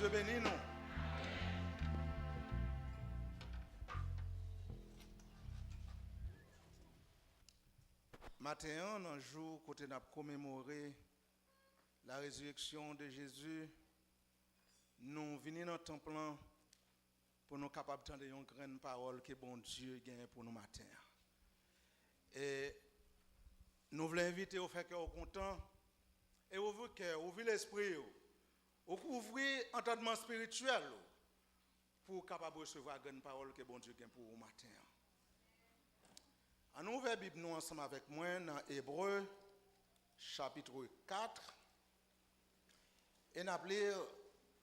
Dieu bénisse nous. Matin, dans le jour où nous avons commémoré la résurrection de Jésus, nous venons dans le temple pour nous capables d'entendre une grande parole que bon Dieu gagne pour nous matin. Et nous voulons inviter au fait que vous content et ouvrir le cœur, ouvrir l'esprit, ouvrir l'entendement spirituel pour capable recevoir la grande parole que bon Dieu gagne pour vous matin. On ouvre la Bible nous ensemble avec moi dans Hébreux chapitre 4 et nous allons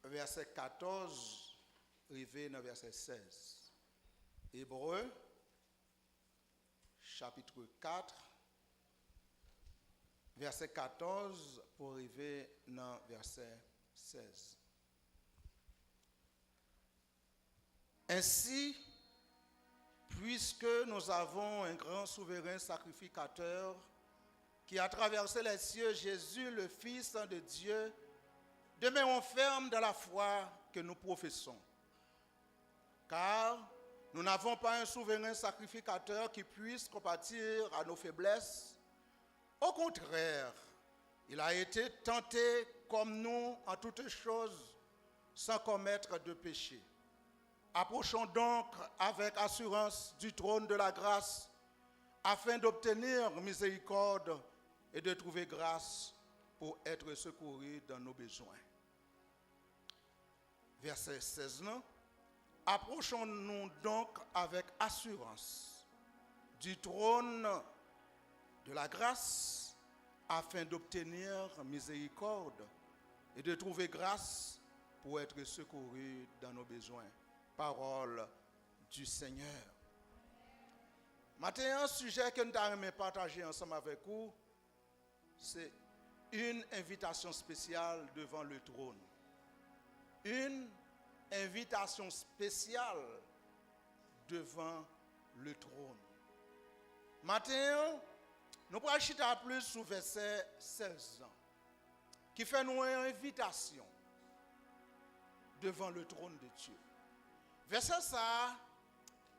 verset 14 arrivé dans verset 16. Hébreux chapitre 4 verset 14 pour arriver dans verset 16. Ainsi, puisque nous avons un grand souverain sacrificateur qui a traversé les cieux, Jésus, le Fils de Dieu, demeurons fermes dans la foi que nous professons. Car nous n'avons pas un souverain sacrificateur qui puisse compatir à nos faiblesses. Au contraire, il a été tenté comme nous en toutes choses, sans commettre de péché. Approchons donc avec assurance du trône de la grâce, afin d'obtenir miséricorde et de trouver grâce pour être secourus dans nos besoins. Verset 16. Approchons-nous donc avec assurance du trône de la grâce, afin d'obtenir miséricorde et de trouver grâce pour être secourus dans nos besoins. Parole du Seigneur. Maintenant, un sujet que nous allons partager ensemble avec vous, c'est une invitation spéciale devant le trône. Une invitation spéciale devant le trône. Maintenant, nous pourrons chiter plus sur verset 16 qui fait nous une invitation devant le trône de Dieu. Verset ça,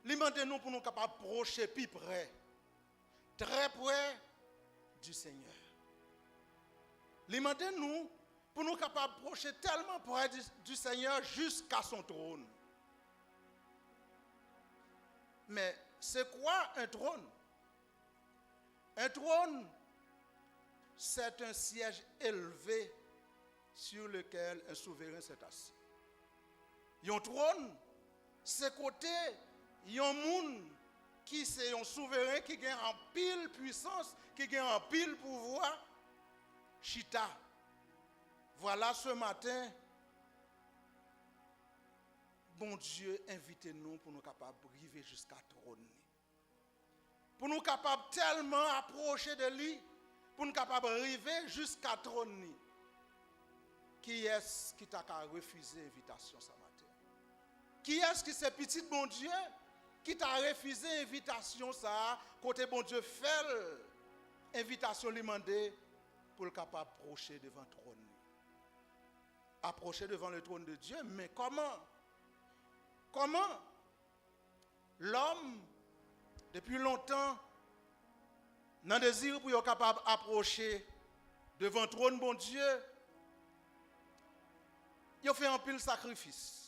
il demande nous pour nous capables approcher plus près, très près du Seigneur. Il demande nous pour nous capables approcher tellement près du Seigneur jusqu'à son trône. Mais c'est quoi un trône? Un trône, c'est un siège élevé sur lequel un souverain s'est assis. Un trône, c'est côté, il y a un monde qui c'est un souverain qui gagne en pile puissance, qui gagne en pile pouvoir. Chita. Voilà ce matin, bon Dieu, invitez-nous pour nous capables d'arriver jusqu'à trône. Pour nous capables tellement approcher de lui, pour nous capables d'arriver jusqu'à trône. Qui est-ce qui t'a refusé l'invitation ce matin? Qui est-ce qui c'est petit bon Dieu qui t'a refusé l'invitation ça côté bon Dieu fait l'invitation lui demander pour le capable approcher devant le trône. Approcher devant le trône de Dieu, mais comment? Comment l'homme depuis longtemps n'a désir pour être capable d'approcher devant le trône bon Dieu? Il a fait un pile sacrifice.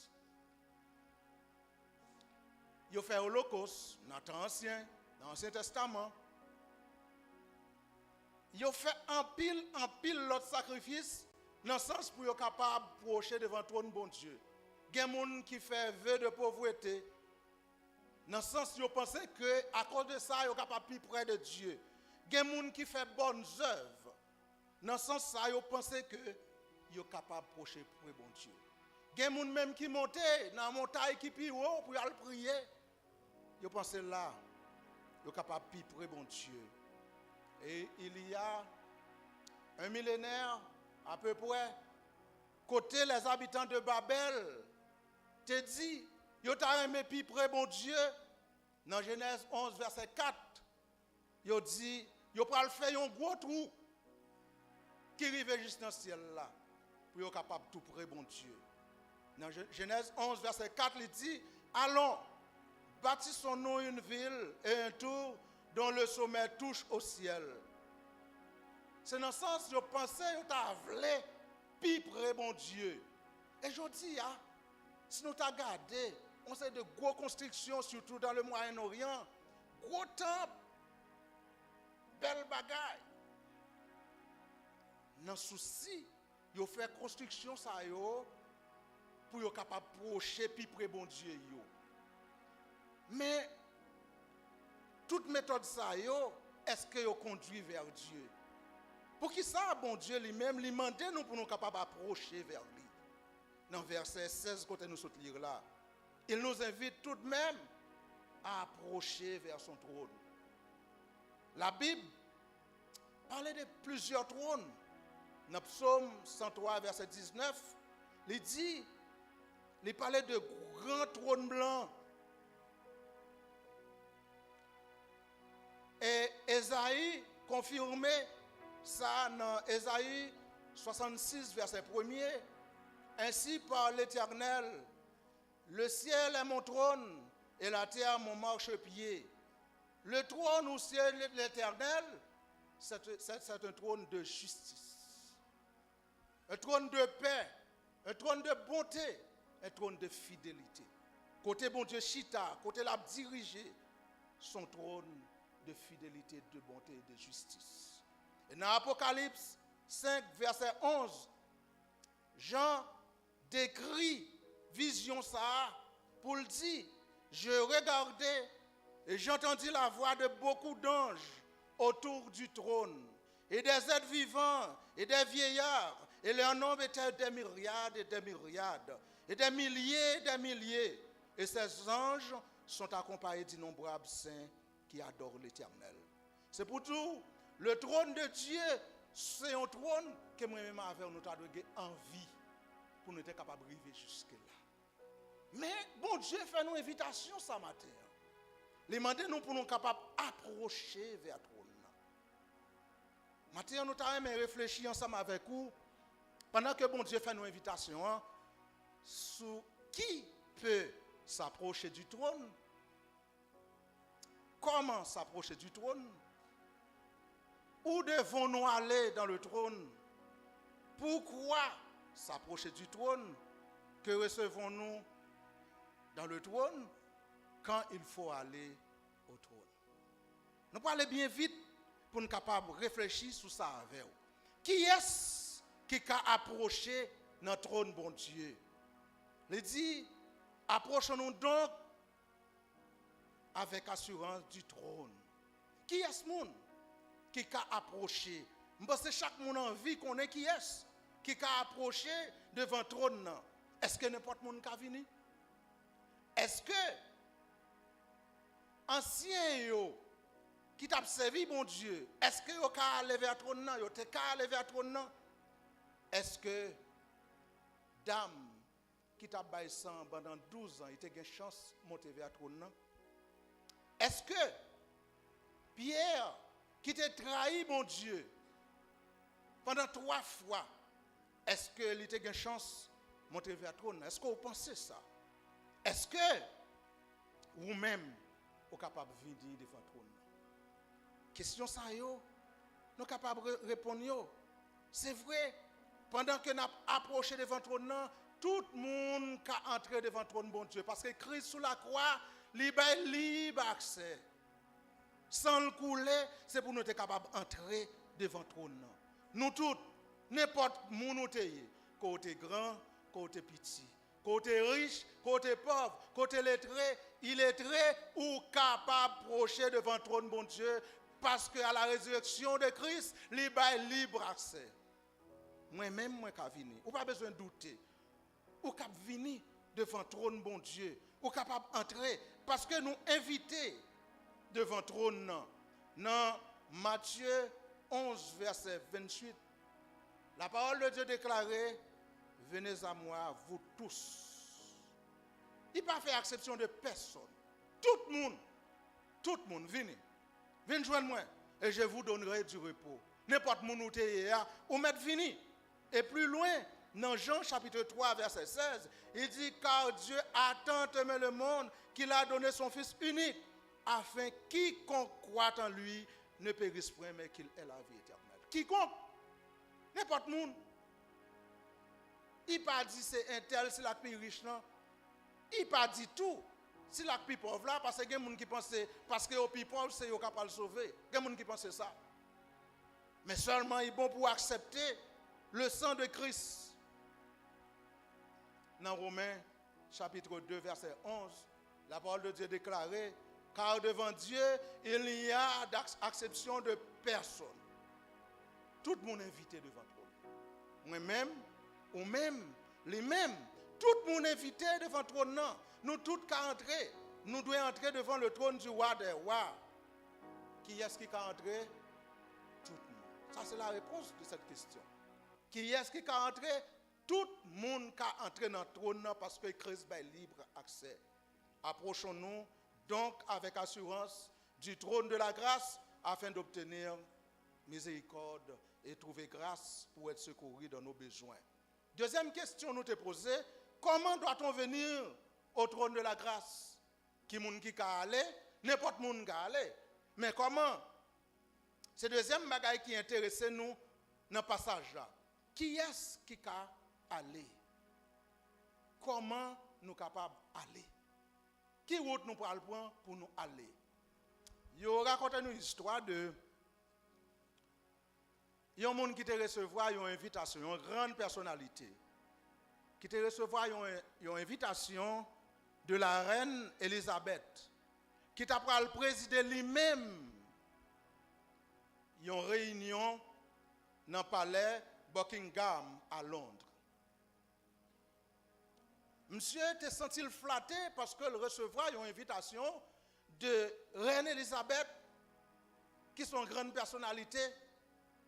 Il a fait l'Holocauste dans l'Ancien Testament. Il a fait un pile l'autre sacrifice dans le sens pour être capable d'approcher devant le trône bon Dieu. Il y a des gens qui font vœu de pauvreté. Dans le sens où ils pensent qu'à cause de ça, ils sont capables plus près de Dieu. Il y a des gens qui font bonnes œuvres. Dans le sens où ils pensent qu'ils sont capables d'approcher pour bon Dieu. Il y a des gens même qui montent dans la montagne qui est haut pour aller prier. Ils pensent là, ils sont capables de prier bon Dieu. Et il y a un millénaire à peu près, côté les habitants de Babel, te dit, ils ont aimé puis prier bon Dieu. Dans Genèse 11, verset 4, ils dit, ils ont faire un gros trou qui arrive juste dans le ciel là, pour être capable de tout prier bon Dieu. Dans Genèse 11, verset 4, il dit, allons, bâtissons-nous une ville et un tour dont le sommet touche au ciel. C'est dans le sens, je pensais, je t'avais, puis près, bon Dieu. Et je dis, si nous t'avons gardé, on sait de grosses constructions, surtout dans le Moyen-Orient, gros temples, belle bagaille. Dans le souci, ils fait construction ça pour être capable de procher puis près bon Dieu. Mais toute méthode ça est-ce que vous conduit vers Dieu? Pour qui ça, bon Dieu lui-même, lui demande nous pour nous capables d'approcher vers lui. Dans verset 16, quand nous sommes lire là, il nous invite tout de même à approcher vers son trône. La Bible parlait de plusieurs trônes. Dans Psaume 103, verset 19, il dit, il parlait de grands trônes blancs. Et Ésaïe confirmait ça dans Ésaïe 66, verset 1er. Ainsi par l'Éternel, le ciel est mon trône et la terre mon marchepied. Le trône au ciel de l'Éternel, c'est un trône de justice, un trône de paix, un trône de bonté, un trône de fidélité. Côté bon Dieu Chita, côté l'a dirigé son trône de fidélité, de bonté et de justice. Et dans Apocalypse 5, verset 11, Jean décrit vision ça pour le dire, je regardais et j'entendis la voix de beaucoup d'anges autour du trône et des êtres vivants et des vieillards, et leur nombre était des myriades et des myriades et des milliers, et ces anges sont accompagnés d'innombrables saints qui adorent l'Éternel. C'est pour tout, le trône de Dieu, c'est un trône que moi-même avec nous avons envie pour nous être capables d'arriver jusque-là. Mais bon Dieu fait nous invitation ce matin. Les demander nous pour nous capables d'approcher vers le trône. Maintenant, nous avons réfléchi ensemble avec vous, pendant que bon Dieu fait nos invitations, sur qui peut s'approcher du trône, comment s'approcher du trône, où devons-nous aller dans le trône, pourquoi s'approcher du trône, que recevons-nous dans le trône, quand il faut aller au trône. Nous allons aller bien vite pour nous capables de réfléchir sur ça avec vous. Qui est-ce qui a approché notre trône, bon Dieu? Il dit, approchons-nous donc avec assurance du trône. Qui est ce monde qui a approché? Parce que chaque monde en vie connaît qui est qui a approché devant le trône. Est-ce que n'importe monde qui a venu? Est-ce que ancien qui t'a servi, bon Dieu, est-ce que vous avez levé à trône? Vous avez levé à trône? Est-ce que dame qui t'a baillé sang pendant 12 ans, il a une chance de monter vers le trône? Est-ce que Pierre qui t'a trahi, mon Dieu, pendant 3 fois, est-ce qu'il a une chance de monter vers le trône? Est-ce que vous pensez ça? Est-ce que vous-même êtes capable de venir devant le trône? Question ça, nous sommes capables de répondre. C'est vrai, pendant que nous approchons devant le trône, tout le monde peut entrer devant le trône, bon Dieu. Parce que Christ sous la croix, libre accès. Sans le couler, c'est pour nous être capables d'entrer devant le trône. Nous tous, n'importe où nous sommes, côté grand, côté petit, côté riche, côté pauvre, côté lettré, illettré ou capable d'approcher devant le trône, bon Dieu, parce qu'à la résurrection de Christ, libre accès. Moi-même, moi qui venir. Ou pas besoin de douter. Ou cap venir devant le trône, bon Dieu. Ou capable d'entrer. Parce que nous invités devant le trône. Dans Matthieu 11, verset 28, la parole de Dieu déclarait, venez à moi, vous tous. Il n'a pas fait exception de personne. Tout le monde, venez. Venez joindre moi et je vous donnerai du repos. N'importe où vous êtes, ou m'êtes fini. Et plus loin, dans Jean chapitre 3, verset 16, il dit, car Dieu a tant aimé le monde qu'il a donné son Fils unique, afin quiconque croit en lui ne périsse point, mais qu'il ait la vie éternelle. Quiconque, n'importe monde. Il n'a pas dit c'est un tel, c'est la plus riche, non. Il n'a pas dit tout. C'est la plus pauvre là, parce qu'il y a des gens qui pensent, parce que au plus pauvre, c'est eux qui peuvent le sauver. Il y a des gens qui pensent ça. Mais seulement il est bon pour accepter le sang de Christ. Dans Romains chapitre 2, verset 11, la parole de Dieu déclarait, car devant Dieu, il n'y a d'acception de personne. Tout le monde est invité devant toi. Moi-même, ou même, les mêmes, tout le monde est invité devant le trône. Nous tous qu'à entrer. Nous devons entrer devant le trône du roi des rois. Qui est-ce qui a entré? Tout le monde. Ça, c'est la réponse de cette question. Qui est-ce qui a entré? Tout le monde qui a entré dans le trône parce que Christ a libre accès. Approchons-nous donc avec assurance du trône de la grâce afin d'obtenir miséricorde et trouver grâce pour être secouru dans nos besoins. Deuxième question nous te posée, comment doit-on venir au trône de la grâce? Qui moun qui ka aller, n'importe moun ka aller. Mais comment? C'est le deuxième bagaille qui intéresse nous dans le passage là. Qui est-ce qui ka aller? Comment nous capables d'aller? Qui route nous pral prendre pour nous aller? Yo raconte nous histoire de un monde qui te recevoir une invitation, une grande personnalité qui te recevoir une invitation de la reine Elisabeth qui t'a pral présider lui-même une réunion dans le palais Buckingham à Londres. Monsieur te senti flatté parce que le recevoir une invitation de reine Elisabeth qui sont une grande personnalité.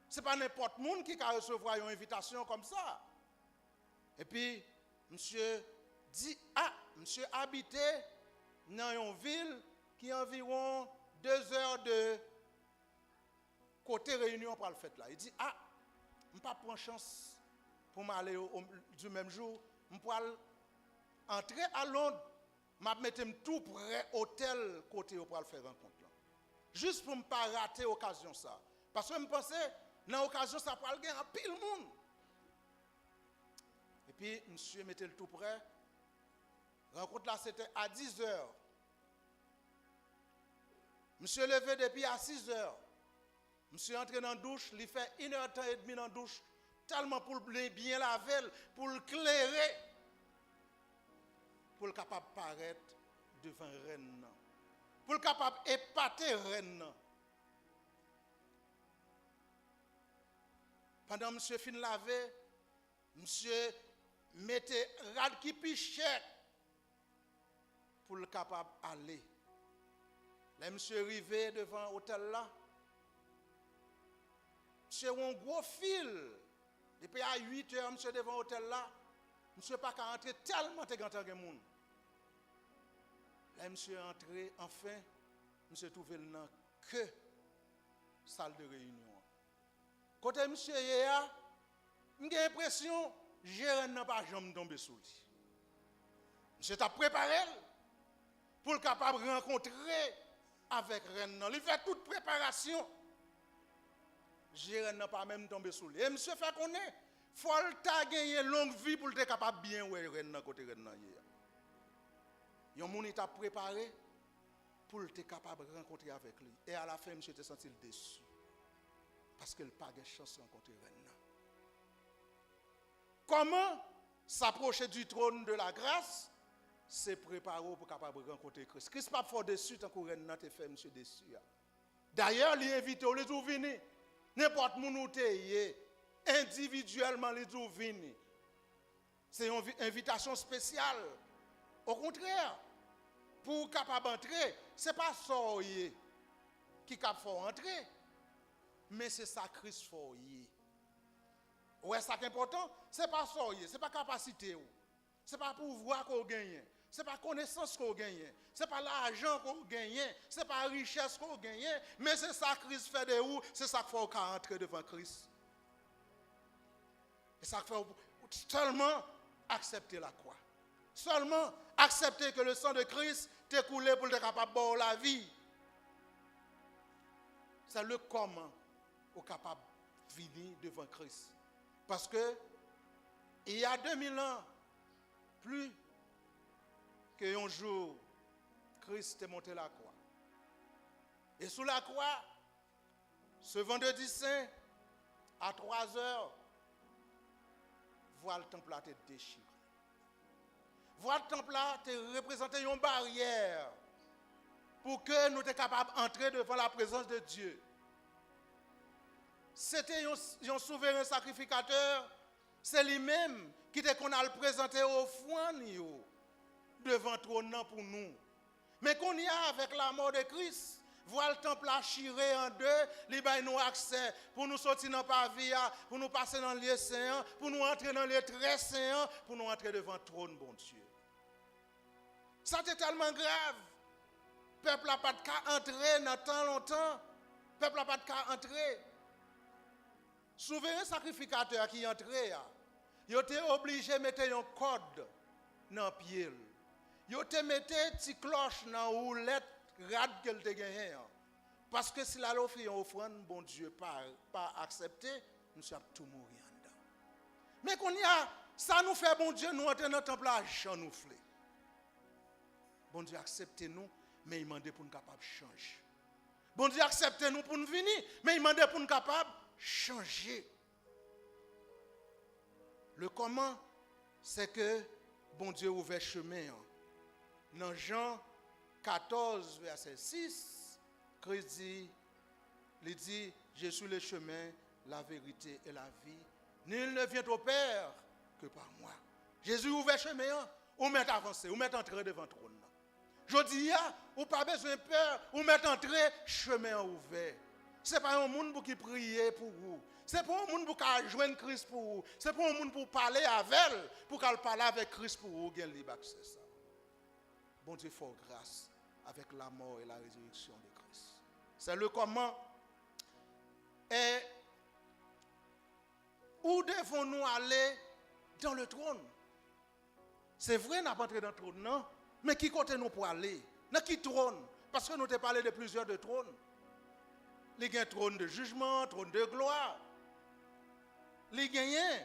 Ce n'est pas n'importe monde qui peut recevoir une invitation comme ça. Et puis, monsieur dit, monsieur habitait dans une ville qui est environ 2 heures de côté réunion pour le faire là. Il dit, je ne peux pas prendre chance pour m'aller du même jour. Je peux entrer à Londres, je vais mettre tout près hôtel côté pour le faire rencontre là. Juste pour ne pas rater l'occasion ça. Parce que je pensais, dans l'occasion, ça peut aller à pile monde. Et puis, monsieur mettait le tout prêt. La rencontre là, c'était à 10 heures. Monsieur levé depuis à 6 heures. Monsieur entré dans la douche, il fait 1h30 dans la douche, tellement pour bien laver, pour le clairer, pour le capable de paraître devant la reine. Pour le capable d'épater la reine. Pendant que monsieur fin lavé, monsieur mettait rad qui pichette pour le capable d'aller. Là, monsieur arrivé devant l'hôtel là. Monsieur a un gros fil. Depuis à 8 heures, monsieur devant l'hôtel là. Monsieur pas qu'à entrer tellement de gens. Là, monsieur est entré, enfin, monsieur trouvé le nom que salle de réunion. Quand monsieur est là, j'ai l'impression que je n'ai pas jamais tombé sous lui. Monsieur t'a préparé pour le capable de rencontrer avec Reine. Il fait toute préparation. Je n'ai pas même tombé sous lui. Et monsieur fait connaître, il faut gagner une longue vie pour être capable de bien voir Reine côté Reine. Il y a un monde qui t'a préparé pour être capable de rencontrer avec lui. Et à la fin, monsieur s'est senti déçu. Parce qu'il n'a pas de chance de rencontrer Reine. Comment s'approcher du trône de la grâce? C'est préparer pour capable de rencontrer Christ. Christ n'a pas fort dessus tant que Reine te fait monsieur dessus. D'ailleurs, il invite les gens à venir. N'importe où tu es, individuellement les gens venir. C'est une invitation spéciale. Au contraire, pour capable d'entrer, ce n'est pas ça qui est capable d'entrer. Mais c'est ça Christ faut y. Ouais, ça qui est important, c'est pas ça, c'est pas capacité, c'est pas pouvoir qu'on gagne, c'est pas connaissance qu'on gagne, c'est pas l'argent qu'on gagne, c'est pas richesse qu'on gagne, mais c'est ça Christ fait de vous, c'est ça qu'il faut entrer devant Christ. Et ça fait seulement accepter la croix. Seulement accepter que le sang de Christ t'est coulé pour être capable de boire la vie. C'est le comment on est capable de venir devant Christ. Parce que il y a 2000 ans, plus qu'un jour, Christ est monté la croix. Et sous la croix, ce vendredi saint, à 3 heures, voilà le temple a été déchiré. Voilà le temple a représenté une barrière pour que nous soyons capables d'entrer devant la présence de Dieu. C'était un souverain sacrificateur, c'est lui-même qui était qu'on a le présenté au fond devant le trône pour nous. Mais qu'on y a avec la mort de Christ, voilà le temple a chiré en deux, il y a nous accès pour nous sortir dans le pavillon, pour nous passer dans le lieu saint, pour nous entrer dans le lieu très saint, pour nous entrer devant le trône, bon Dieu. Ça c'était tellement grave. Le peuple n'a pas de cas entrer dans tant longtemps. Le peuple n'a pas de cas entrer. Souverain sacrificateur qui entrait, il était obligé de mettre un code dans le pied. Il était mis une petite cloche dans la roulette rade qu'elle a gagné. Parce que si la offre une offrande, bon Dieu, pas accepté, nous sommes tout mourir en dedans. Mais qu'on y a, ça nous fait, bon Dieu, nous entrer dans le temple à chanoufler. Bon Dieu, acceptez-nous, mais il demande pour nous capables de changer. Bon Dieu, acceptez-nous pour nous venir, mais il demande pour nous capables de changer. Le comment, c'est que bon Dieu ouvert chemin. Dans Jean 14, verset 6, Christ dit, il dit, je suis le chemin, la vérité et la vie. Nul ne vient au Père que par moi. Jésus ouvert chemin, ou met avancé, ou met entrer devant le trône. Je dis, ou pas besoin de peur, ou met entrer, chemin ouvert. Ce n'est pas un monde qui prie pour vous. Ce n'est pas un monde qui joindre Christ pour vous. Ce n'est pas un monde pour parler avec elle, pour qu'elle parle avec Christ pour vous. C'est ça. Bon Dieu, faut grâce avec la mort et la résurrection de Christ. C'est le comment. Et où devons-nous aller dans le trône? C'est vrai, nous n'avons pas entré dans le trône, non? Mais qui côté nous pour aller? Dans qui trône? Parce que nous avons parlé de plusieurs de trônes. Il y a un trône de jugement, trône de gloire. Il y a un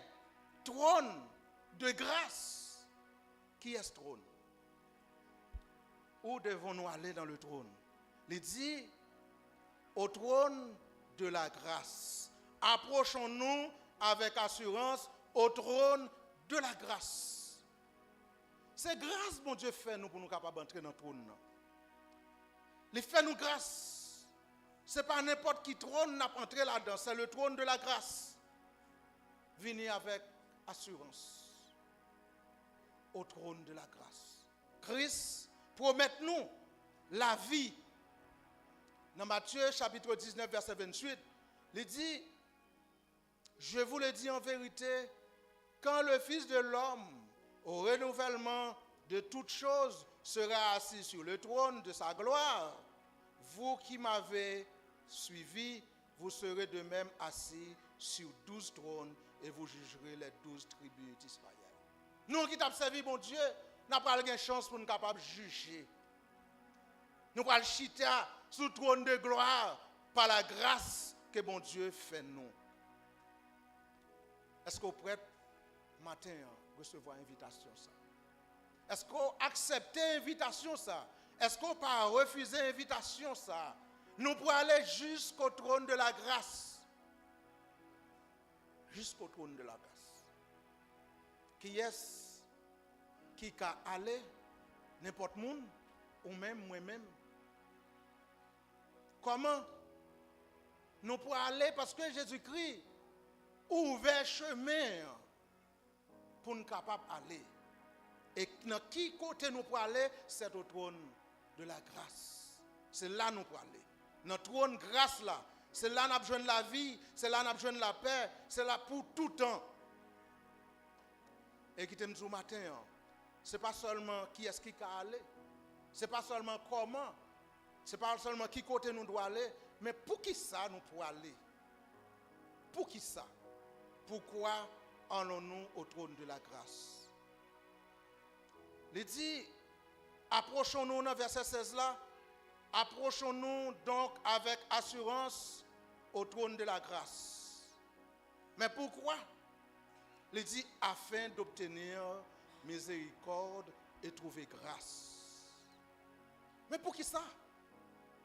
trône de grâce. Qui est ce trône? Où devons-nous aller dans le trône? Il dit, au trône de la grâce. Approchons-nous avec assurance au trône de la grâce. C'est grâce, mon Dieu, fait nous pour nous capables d'entrer dans le trône. Il fait nous grâce. Ce n'est pas n'importe qui trône n'a pas entré là-dedans. C'est le trône de la grâce. Venez avec assurance au trône de la grâce. Christ promet nous la vie. Dans Matthieu chapitre 19, verset 28, il dit, je vous le dis en vérité, quand le Fils de l'homme, au renouvellement de toutes choses, sera assis sur le trône de sa gloire, vous qui m'avez suivi, vous serez de même assis sur 12 trônes et vous jugerez les 12 tribus d'Israël. Nous qui t'avons servi, mon Dieu, n'avons pas de chance pour nous capables de juger. Nous allons chiter sous le trône de gloire par la grâce que bon Dieu fait nous. Est-ce qu'on prête matin recevoir l'invitation ça? Est-ce qu'on accepte l'invitation ça? Est-ce qu'on pas refuser l'invitation ça? Nous pourrons aller jusqu'au trône de la grâce. Jusqu'au trône de la grâce. Qui est-ce qui peut aller? N'importe monde ou même moi-même. Comment nous pourrons aller? Parce que Jésus-Christ ouvert chemin pour nous capables d'aller. Et dans qui côté nous pourrons aller? C'est au trône de la grâce. C'est là nous pourrons aller. Dans le trône de grâce là, c'est là nous avons besoin de la vie, c'est là nous avons besoin de la paix, c'est là pour tout temps. Et qui t'aime ce matin, ce n'est pas seulement qui est-ce qui peut aller, ce n'est pas seulement comment, ce n'est pas seulement qui côté nous doit aller, mais pour qui ça nous pouvons aller? Pour qui ça? Pourquoi allons-nous au trône de la grâce. Il dit, approchons-nous dans verset 16 là, approchons-nous donc avec assurance au trône de la grâce. Mais pourquoi? Il dit, afin d'obtenir miséricorde et trouver grâce. Mais pour qui ça?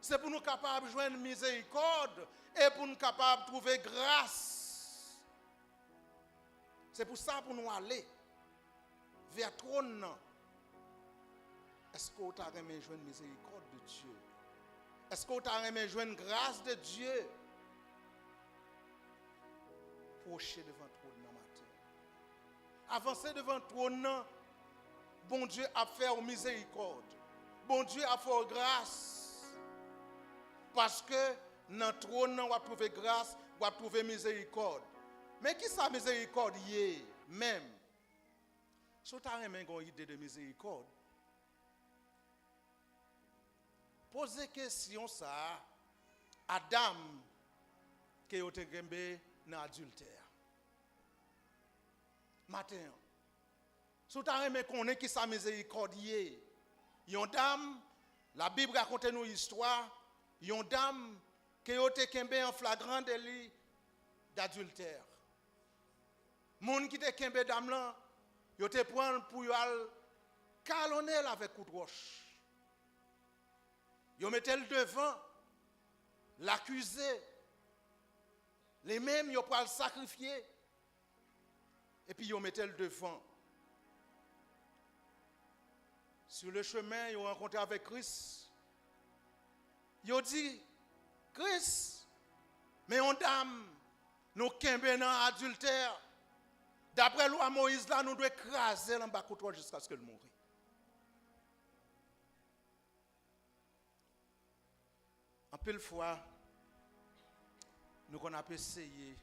C'est pour nous capables de joindre miséricorde et pour nous capables de trouver grâce. C'est pour ça pour nous aller vers le trône. Est-ce que tu as aimé joindre miséricorde de Dieu? Est-ce que tu as aimé joindre grâce de Dieu? Procher devant le trône matin. Avancer devant le trône, bon Dieu a fait miséricorde. Bon Dieu a fait grâce. Parce que dans le trône, on va trouver grâce, on va trouver miséricorde. Mais qui ça miséricorde y est même? Si tu as une idée de miséricorde, posez question ça à Adam qui a été tombé dans l'adultère. Matin, si tu as connaître qui ça miséricorde y est, yon dame, la Bible raconte nous histoire, yon dame qui a été tombé en flagrant délit d'adultère. Moun qui te tombé dame là, yo te prend pour yo al calonner avec coup de roche. Yo mettait le devant l'accusé. Les mêmes yo pour le sacrifier. Et puis yo mettait le devant. Sur le chemin, ils ont rencontré avec Christ. Ils ont dit, Christ, mais on dame, nous sommes dans adultère. D'après loi Moïse, là, nous devons écraser l'en bas de toi jusqu'à ce qu'elle meure. En pile fois, nous avons essayé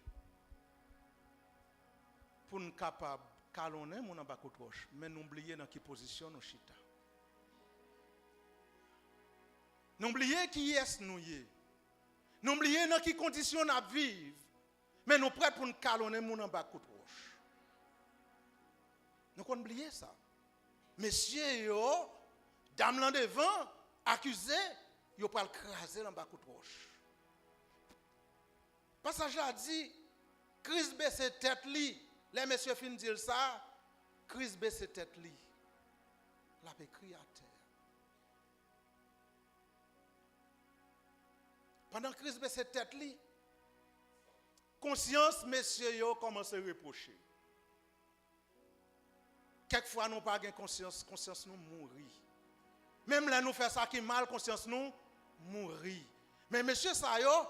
pour nous capables de calonner mon en bas de toi, mais nous oublions dans quelle position nous chita. N'oubliez qui est nous y. N'oubliez dans quelles conditions nous vivons. Mais nous prêts pour nous calonner mon en bas de roche. Nous oubliez ça. Messieurs, yo, dame là devant, accusé, yo pas le craser en bas de roche. Passage là dit, Christ baisse tête li. Les messieurs fin dire ça, Christ baisse tête li. La écrit à terre. Pendant que Christ baisse tête li, conscience messieurs yo commence à reprocher. Quelquefois nous pas gain conscience nous mourir. Même là nous fait ça qui mal, conscience nous mourir. Mais monsieur ça yo,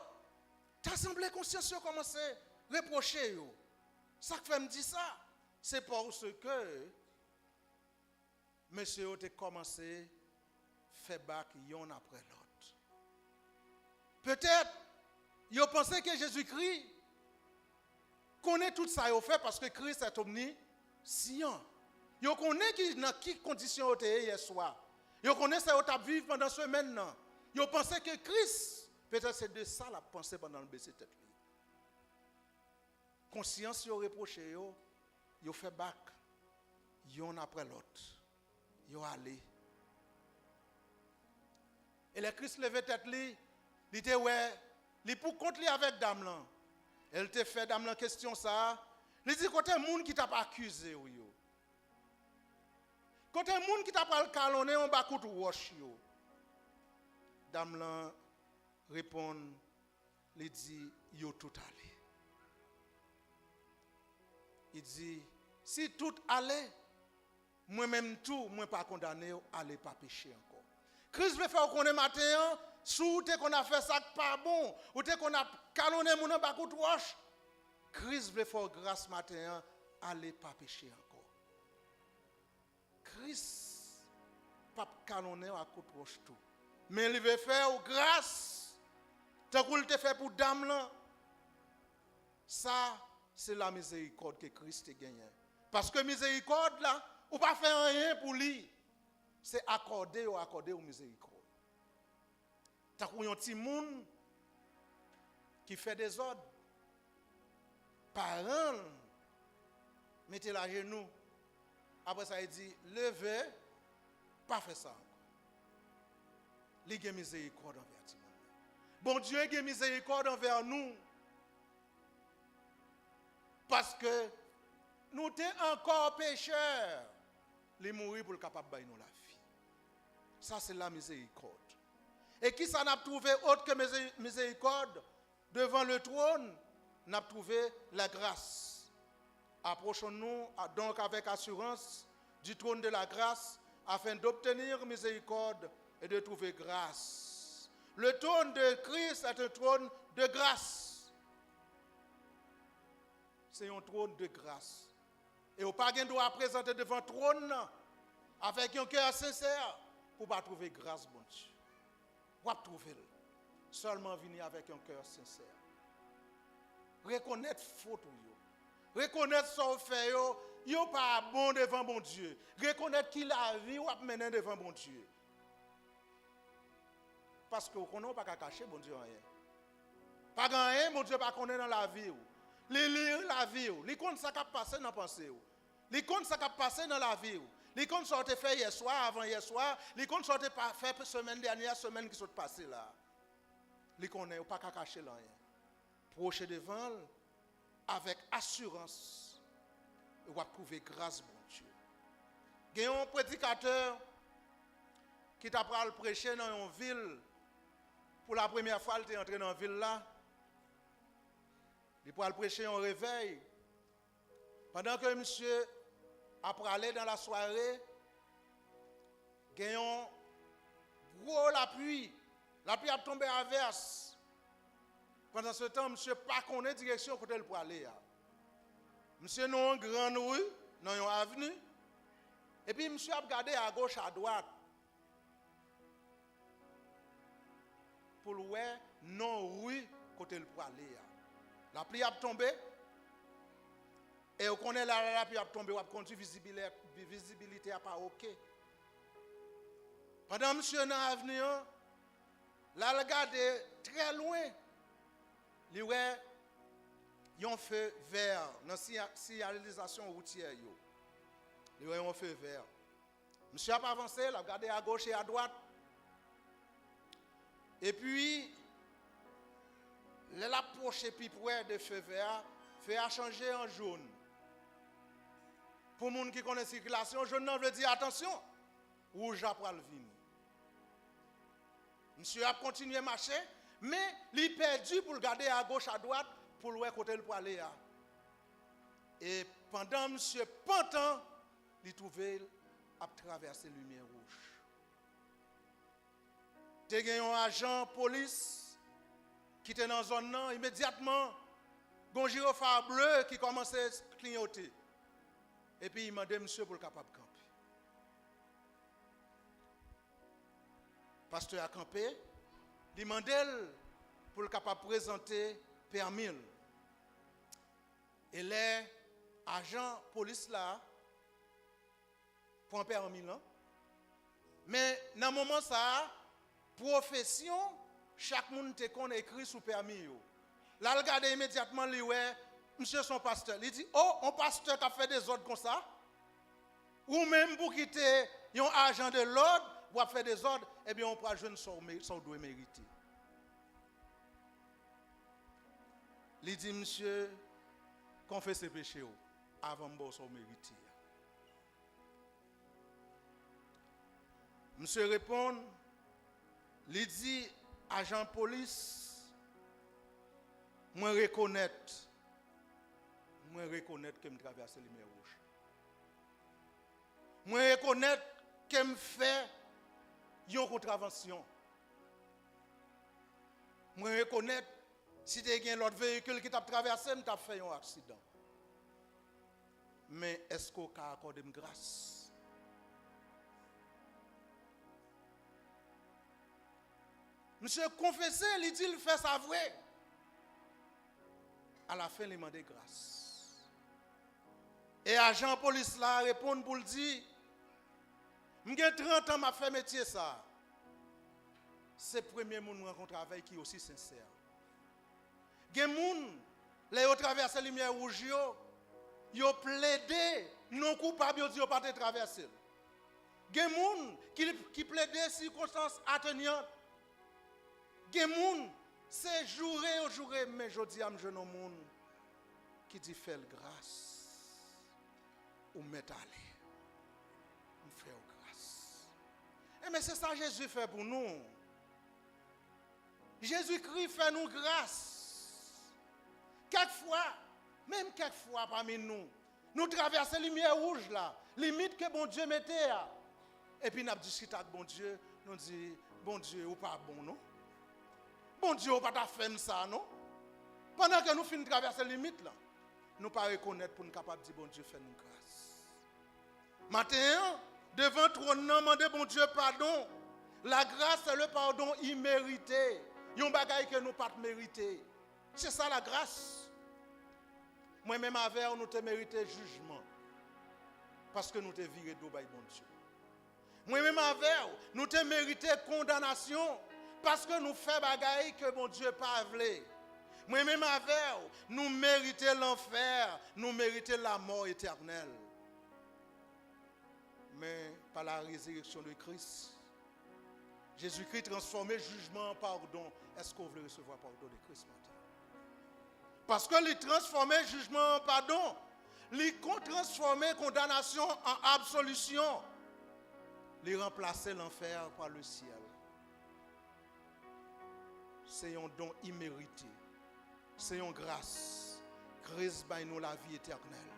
t'as semblé conscience yo commence à reprocher yo. Ça que fait me dire ça, c'est parce que monsieur yo te commencé faire bac yon après l'autre. Peut-être yo pensé que Jésus-Christ connaît tout ça yo fait parce que Christ est omniscient. Yo connaît qui dans quelles conditions yo était hier soir. Yo connaît ça yo t'a vivre pendant semaine là. Yo pensé que Christ peut-être c'est de ça la pensée pendant le baisser tête. Conscience yo reproché yo fait bac yon après l'autre. Yo allé. Et le Christ levé tête li, il était ouais, il pour compte li avec dame là. Elle te fait dame là question ça. Il dit côté monde qui t'a pas accusé yo. Côté monde qui t'a pas calonné on bas coup de roche yo. Dame là répond, il dit yo tout allé. Il dit si tout allait, moi-même tout, moi pas condamné, allez pas pécher encore. Christ veut faire qu'on est matin, sous te qu'on a fait ça pas bon, ou te qu'on a calonné mon bas coup de roche. Christ veut faire grâce matin, allez pas pécher encore. Christ pas calonné à coup de roche tout. Mais il veut faire grâce. Tant qu'il te fait pour dame là. Ça c'est la miséricorde que Christ a gagné. Parce que miséricorde là, ou pas faire rien pour lui. C'est accorder ou miséricorde. T'as un petit monde qui fait des ordres. Parents mettez la genou. Après ça, il dit, levez, pas fait ça. Il a miséricorde envers tout le monde. Bon Dieu a miséricorde envers nous. Parce que nous sommes encore pécheurs. Il est mort pour le capable de nous la vie. Ça, c'est la miséricorde. Et qui ça n'a trouvé autre que miséricorde? Devant le trône, n'a trouvé la grâce. Approchons-nous donc avec assurance du trône de la grâce afin d'obtenir miséricorde et de trouver grâce. Le trône de Christ est un trône de grâce. C'est un trône de grâce. Et au pas doit présenter devant le trône avec un cœur sincère pour ne pas trouver grâce, bon Dieu. Pour trouver seulement venir avec un cœur sincère. Reconnaître faute ou reconnaître son fait yo pas bon devant bon Dieu. Reconnaître qu'il a vie ou a mené devant bon Dieu. Parce que on n'a pas qu'à cacher bon Dieu rien. Pas rien bon Dieu pas connaît dans la vie. Les lire la vie, les comptes ça qui passé dans pensée. Les comptes ça qui passé dans la vie. Les comptes sortent fait hier soir, avant hier soir, les comptes sortent fait semaine dernière, semaine qui sont passées là. Les connaît pas qu'à cacher rien. Proche devant avec assurance, on va trouver grâce bon Dieu. Il y a un prédicateur qui t'a pris le prêcher dans une ville. Pour la première fois, il est entré dans la ville là. Il a le prêcher en réveil. Pendant que monsieur a parlé dans la soirée, il y a un gros la pluie a tombé à verse. Pendant ce temps, monsieur pas connaît direction côté le pour aller. Monsieur dans une grande rue, dans une avenue. Et puis monsieur a regardé à gauche, à droite. Pour le voir, non rue côté le pour aller. La pluie a tombé. Et on connaît la pluie a tombé, on a conduit visibilité à pas OK. Pendant monsieur dans l'avenue, là, regardez très loin. Il y a un feu vert dans la signalisation routière. Il y a un feu vert. Monsieur a avancé, il a regardé à gauche et à droite. Et puis, il a approché de feu vert, fait a changé en jaune. Pour les gens qui connaissent la circulation, jaune veut dire attention, rouge après le vin. Monsieur a continué à marcher, mais il est perdu pour le garder à gauche, à droite, pour le côté pour aller. Et pendant monsieur Pantan, il trouvait à traverser la lumière rouge. Il y a un agent police qui était dans la zone, immédiatement, un gyrophare bleu qui commençait à clignoter. Et puis il m'a demandé monsieur pour le capable de camper. Le pasteur a campé, il m'a demandé pour le capable de présenter permis. Et les agents police là prend permis là. Mais dans ce moment ça, profession, chaque monde te connaît écrit sous permis. Là, regardez immédiatement, monsieur son pasteur. Il dit, oh, un pasteur qui a fait des ordres comme ça. Ou même pour quitter un agent de l'ordre, pour faire des ordres, eh bien, on peut jouer son doit mériter. Il dit, monsieur, confesse ses péchés avant de son mériter. Monsieur répond, il dit, agent police, moi reconnaître que je traverse les lumières rouges. Moi reconnaître que je fais une contravention. Moi reconnaître si tu as l'autre véhicule qui t'a traversé, je t'ai fait un accident. Mais est-ce qu'on peut accorder une grâce? Monsieur confessé, il dit il fait sa vraie. À la fin, il demande grâce. Et agent police là répond pour le dire, j'ai 30 ans, m'a fait métier ça. C'est le premier monde que je rencontre avec qui est aussi sincère. Il y a des gens qui traversent la lumière rouge, ils ont plaidé plaidait non coupable, ils disent pas de traverser. Il y a des gens qui plaident circonstances atténuantes. Il y a des gens, c'est jouer au jour, mais je dis à un jeune homme qui dit fais grâce ou mettre aller. On fait grâce. Et mais c'est ça que Jésus fait pour nous. Jésus-Christ fait nous grâce. Quelquefois parmi nous, nous traversons la lumière rouge là, limite que bon Dieu mettait. Et puis nous discutons avec bon Dieu, nous disons, bon Dieu, ou pas bon, non? Bon Dieu, ou pas ta fait ça, non? Pendant que nous finissons de traverser la limite là, nous ne pas reconnaître pour nous capables de dire, bon Dieu, fait nous grâce. Matin, devant trône, demandez bon Dieu pardon. La grâce, c'est le pardon immérité. Il y a un bagage que nous ne pas mériter. C'est ça la grâce. Moi-même avec nous te mérité jugement. Parce que nous te viré d'eau by bon Dieu. Moi-même avec nous te mérité condamnation. Parce que nous faisons bagaille que bon Dieu pas voulu. Moi-même avec nous méritons l'enfer. Nous méritons la mort éternelle. Mais par la résurrection de Christ, Jésus-Christ transformé jugement en pardon. Est-ce qu'on veut recevoir pardon de Christ maintenant? Parce que il transformé jugement en pardon, il transformé condamnation en absolution, il remplacé l'enfer par le ciel. C'est un don immérité, c'est une grâce. Christ baille nous la vie éternelle.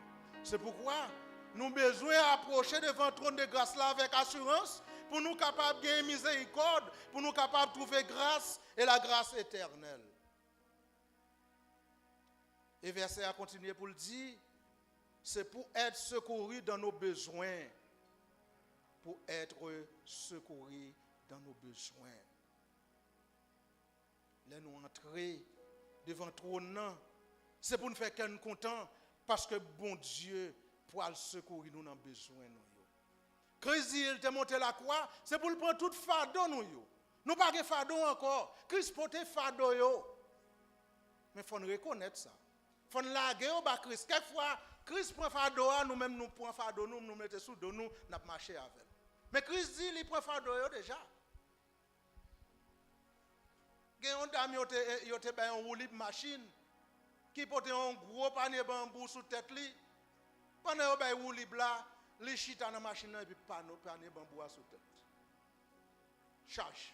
C'est pourquoi nous avons besoin d'approcher devant le trône de grâce là avec assurance pour nous capables de gagner miséricorde, pour nous capables de trouver grâce et la grâce éternelle. Et verset a continué pour le dire, c'est pour être secouru dans nos besoins. Pour être secouru dans nos besoins. Là nous entrer devant le trône, c'est pour nous faire qu'un content, parce que bon Dieu pour le secourir nous dans besoin. Christ dit, il t'a monté la croix, c'est pour le prendre tout fardeau nous. Nous pas de fardeau encore. Christ porte fardeau yo. Mais il faut reconnaître ça. Il faut laguer au bas Christ. Quelquefois, Christ prend fardeau, nous-mêmes nous prenons fardeau, nous mettons sous dos, nous marchons avec. Mais Christ dit, il prend fardeau yo déjà. Il y a un dame qui a une roue machine qui porte un gros panier bambou sous tête li. Pendant que vous avez là, les chita dans la machine et puis panier bambou sous tête. Charge.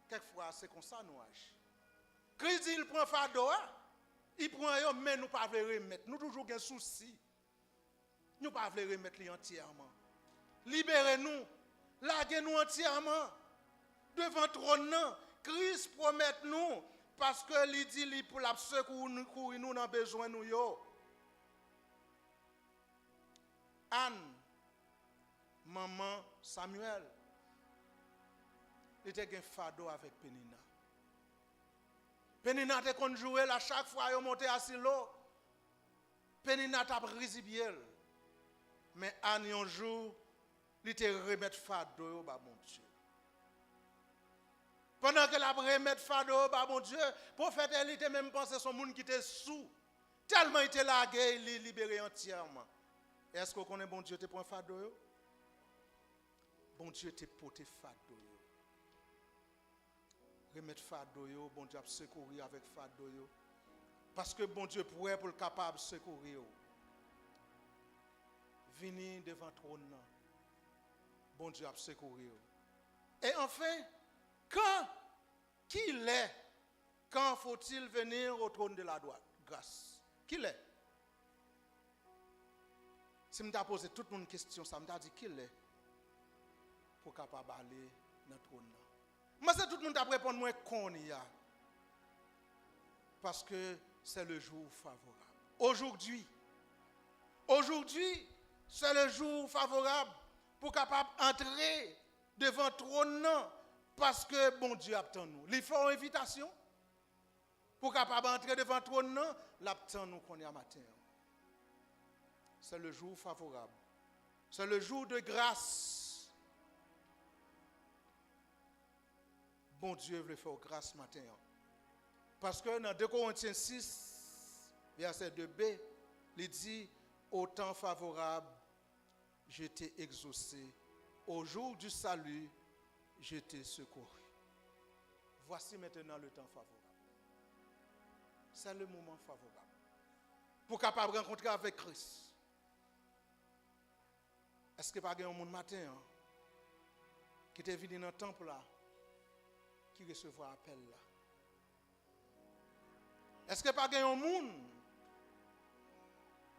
Quelquefois, c'est comme ça nous agissons. Christ dit, il prend fardeau, il prend yo, mais nous ne pouvons pas remettre. Nous toujours un souci. Nous ne pouvons pas remettre entièrement. Libérez-nous. Laguez-nous entièrement. Devant trône, Christ promet nous, parce que il dit pour la secourir nous dans besoin nous yo. Anne, maman Samuel, il était un fardeau avec Pénina. Pénina était qu'on jouait là chaque fois il montait à Silo. Pénina t'a risibiel. Mais Anne un jour, il était remettre fardeau bah mon Dieu. Pendant que la remettre fardeau bah mon Dieu, prophète il était même pensé son monde qui était sous. Tellement il était lagué, il est libéré entièrement. Est-ce qu'on connaît bon Dieu te prend fardeau? Bon Dieu te porté fardeau. Remettre fardeau, bon Dieu a secourir avec fardeau. Parce que bon Dieu pourrait pour le capable de secourir. Venez devant le trône. Bon Dieu a secourir. Et enfin, quand faut-il venir au trône de la grâce? Qui l'est? Si je me posé toute une question, ça me dit qui l'est pour capable aller dans le trône. Mais c'est tout le monde a répondre moi qu'on y a. Parce que c'est le jour favorable. Aujourd'hui, c'est le jour favorable pour capable entrer devant le trône parce que bon Dieu attend nous. Il faut une invitation pour capable entrer devant le trône, l'attend nous qu'on est à matin. C'est le jour favorable. C'est le jour de grâce. Bon Dieu veut faire grâce ce matin. Parce que dans 2 Corinthiens 6, verset 2b, il dit, Au temps favorable, je t'ai exaucé. Au jour du salut, je t'ai secouru. Voici maintenant le temps favorable. C'est le moment favorable. Pour capable rencontrer avec Christ. Est-ce que pas un monde matin hein, qui était venu dans le temple là, qui recevra appel là? Est-ce que pas un monde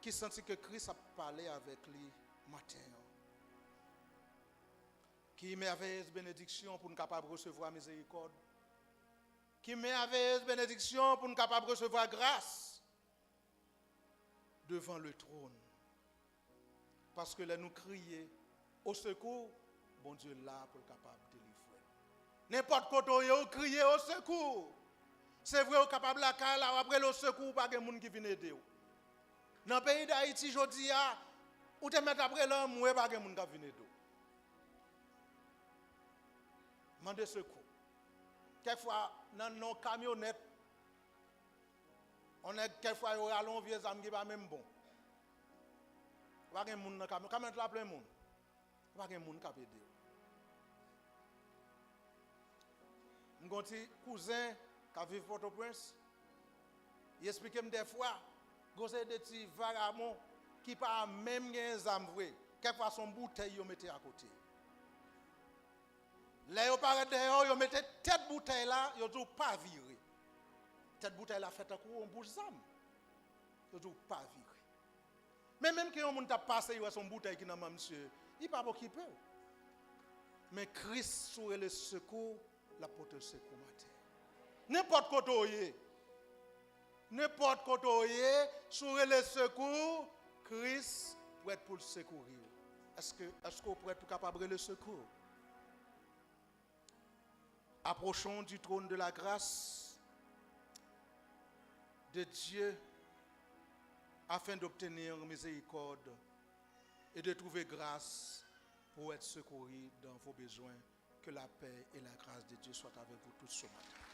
qui sentit que Christ a parlé avec lui matin? Qui merveilleuse bénédiction pour nous capable de recevoir miséricorde? Qui merveilleuse bénédiction pour nous capable de recevoir grâce devant le trône? Parce que là nous crier au secours, bon Dieu là pour le capable de délivrer. N'importe quoi vous criez au secours. C'est vrai au capable la caille là après le secours pas de monde qui vient aider. Dans le pays d'Haïti jodi a ou te mettre après l'homme ou pas de monde qui vient aider. Mandez secours. Quelquefois dans nos camionnettes on est quelquefois au rallon vieux âme qui pas même bon. Pas de monde dans camion, camion là plein monde. Pas de monde qui aider. Mon petit cousin qui vit Port-au-Prince, il explique des fois, il y a des petits vagabonds qui pas même des âmes vraies. Quelquefois son bouteille ils mettent à côté. Là ils paraissent dehors, ils mettent tête bouteille là, ils ont pas viré. Tête bouteille là fait un coup en bouche d'âme. Ils ont pas viré. Mais même quand on t'a passé son bouteille qui n'a pas monsieur, il pas occupé. Mais Christ sur le secours, la porte secours matin. N'importe quoi sur le secours, Christ peut être pour le secourir. Est-ce que vous pouvez être capable de le secours? Approchons du trône de la grâce de Dieu afin d'obtenir miséricorde et de trouver grâce pour être secouru dans vos besoins. Que la paix et la grâce de Dieu soient avec vous tous ce matin.